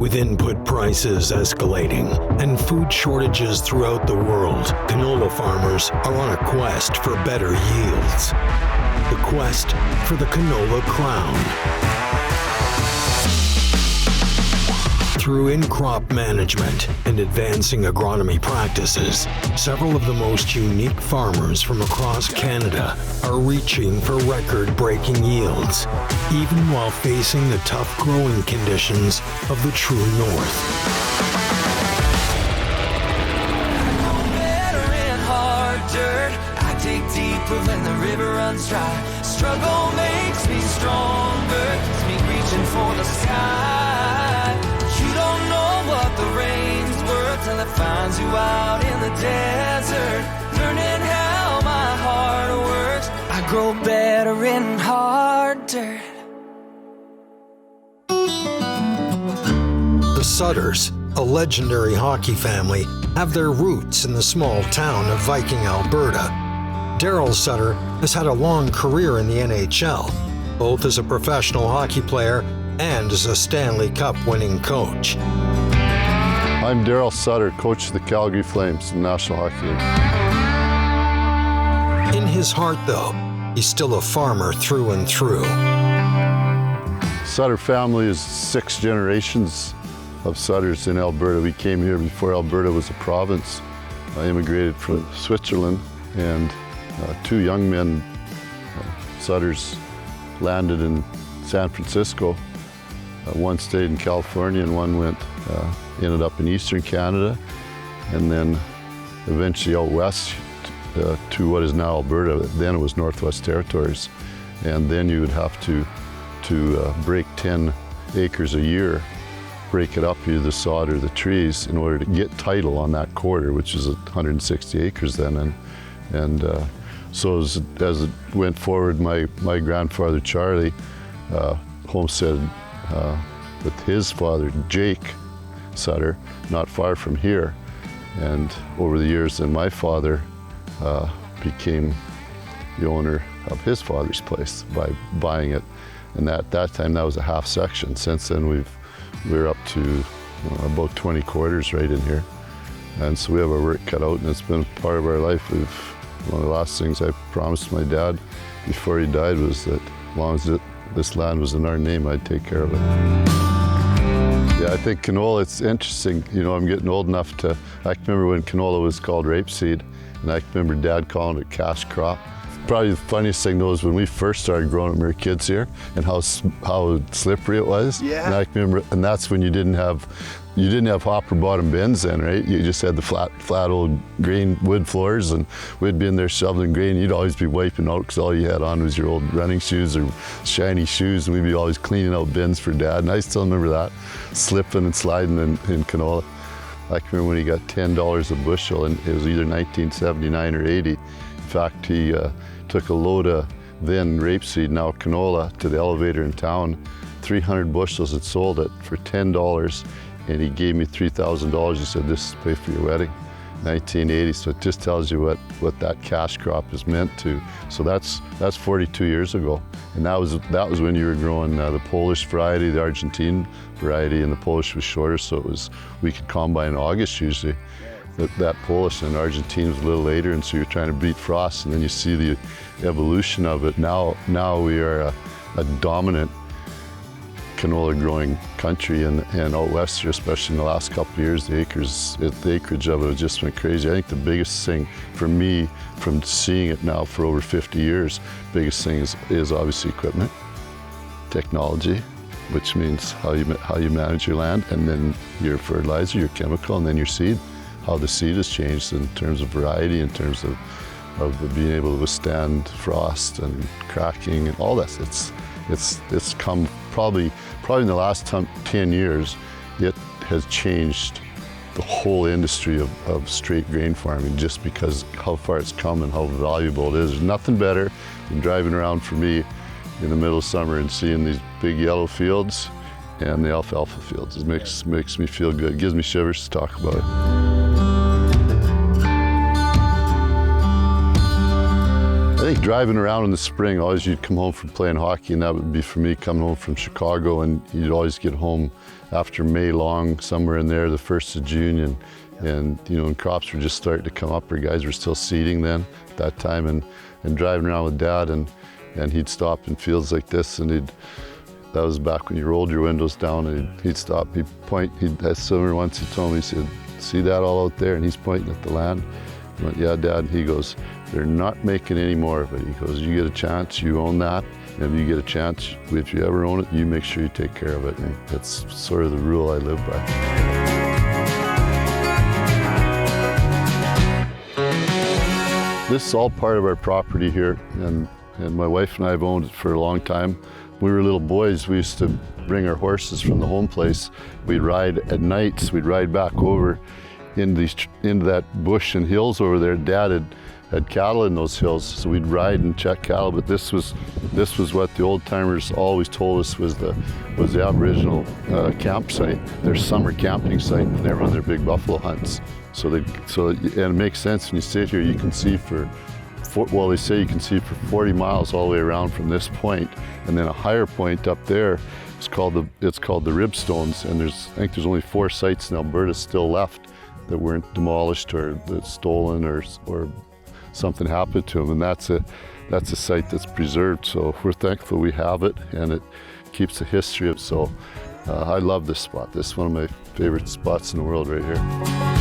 With input prices escalating and food shortages throughout the world, canola farmers are on a quest for better yields. The quest for the canola crown. Through in-crop management and advancing agronomy practices, several of the most unique farmers from across Canada are reaching for record-breaking yields, even while facing the tough growing conditions of the true north. I dig deeper when the river runs dry. Struggle makes me stronger, keeps me reaching for the sky. You don't know what the rain's worth till it finds you out in the desert. Learning how my heart works, I grow better in hard dirt. The Sutters, a legendary hockey family, have their roots in the small town of Viking, Alberta. Daryl Sutter has had a long career in the NHL, both as a professional hockey player and as a Stanley Cup winning coach. I'm Daryl Sutter, coach of the Calgary Flames in National Hockey League. In his heart, though, he's still a farmer through and through. Sutter family is 6 generations of Sutters in Alberta. We came here before Alberta was a province. I immigrated from Switzerland, and 2 young men, Sutters, landed in San Francisco. One stayed in California and one ended up in Eastern Canada, and then eventually out west to what is now Alberta. Then it was Northwest Territories, and then you would have to break 10 acres a year, break it up, either the sod or the trees, in order to get title on that quarter, which is 160 acres then. And so as it went forward, my grandfather Charlie homesteaded with his father Jake Sutter, not far from here. And over the years, then my father became the owner of his father's place by buying it. And at that time, that was a half section. Since then, we're up to about 20 quarters right in here. And so we have our work cut out, and it's been part of our life. One of the last things I promised my dad before he died was that as long as this land was in our name, I'd take care of it. Yeah, I think canola, it's interesting. You know, I'm getting old enough I can remember when canola was called rapeseed, and I can remember Dad calling it cash crop. Probably the funniest thing though is when we first started growing it when we were kids here, and how slippery it was. Yeah. And I can remember, and that's when you didn't have hopper bottom bins then, right? You just had the flat old grain wood floors, and we'd be in there shoveling grain. You'd always be wiping out because all you had on was your old running shoes or shiny shoes, and we'd be always cleaning out bins for Dad. And I still remember that, slipping and sliding in canola. I can remember when he got $10 a bushel, and it was either 1979 or 80. In fact, he took a load of then rapeseed, now canola, to the elevator in town, 300 bushels, and sold it for $10. And he gave me $3,000. He said, "This is to pay for your wedding." 1980. So it just tells you what that cash crop is meant to. So that's 42 years ago, and that was when you were growing the Polish variety, the Argentine variety, and the Polish was shorter, so we could combine in August usually. That Polish, and Argentine was a little later, and so you're trying to beat frost, and then you see the evolution of it. Now we are a dominant canola growing country, and out west here, especially in the last couple of years, the acreage of it has just been crazy. I think the biggest thing for me, from seeing it now for over 50 years, biggest thing is obviously equipment, technology, which means how you manage your land, and then your fertilizer, your chemical, and then your seed. How the seed has changed in terms of variety, in terms of being able to withstand frost and cracking and all that. It's come probably in the last 10 years, it has changed the whole industry of straight grain farming, just because how far it's come and how valuable it is. There's nothing better than driving around for me in the middle of summer and seeing these big yellow fields and the alfalfa fields. It makes me feel good. It gives me shivers to talk about it. I think driving around in the spring, always you'd come home from playing hockey, and that would be for me coming home from Chicago, and you'd always get home after May long, somewhere in there, the 1st of June, and crops were just starting to come up. Our guys were still seeding then at that time, and driving around with Dad, and he'd stop in fields like this, and that was back when you rolled your windows down, and he'd stop, he'd point, I remember once he told me, he said, "See that all out there?" And he's pointing at the land. I went, "Yeah, Dad." And he goes, "They're not making any more of it." He goes, "You get a chance, you own that. And if you get a chance, if you ever own it, you make sure you take care of it." And that's sort of the rule I live by. This is all part of our property here, and my wife and I have owned it for a long time. When we were little boys, we used to bring our horses from the home place. We'd ride at nights, we'd ride back over into that bush and hills over there. Dad had cattle in those hills, so we'd ride and check cattle. But this was what the old timers always told us was the Aboriginal campsite, their summer camping site when they were on their big buffalo hunts. And it makes sense when you sit here. You can see they say you can see for 40 miles all the way around from this point, and then a higher point up there. It's called the Ribstones, and I think there's only 4 sites in Alberta still left that weren't demolished or stolen or something happened to them, and that's a site that's preserved. So we're thankful we have it, and it keeps a history of. So I love this spot. This is one of my favorite spots in the world right here.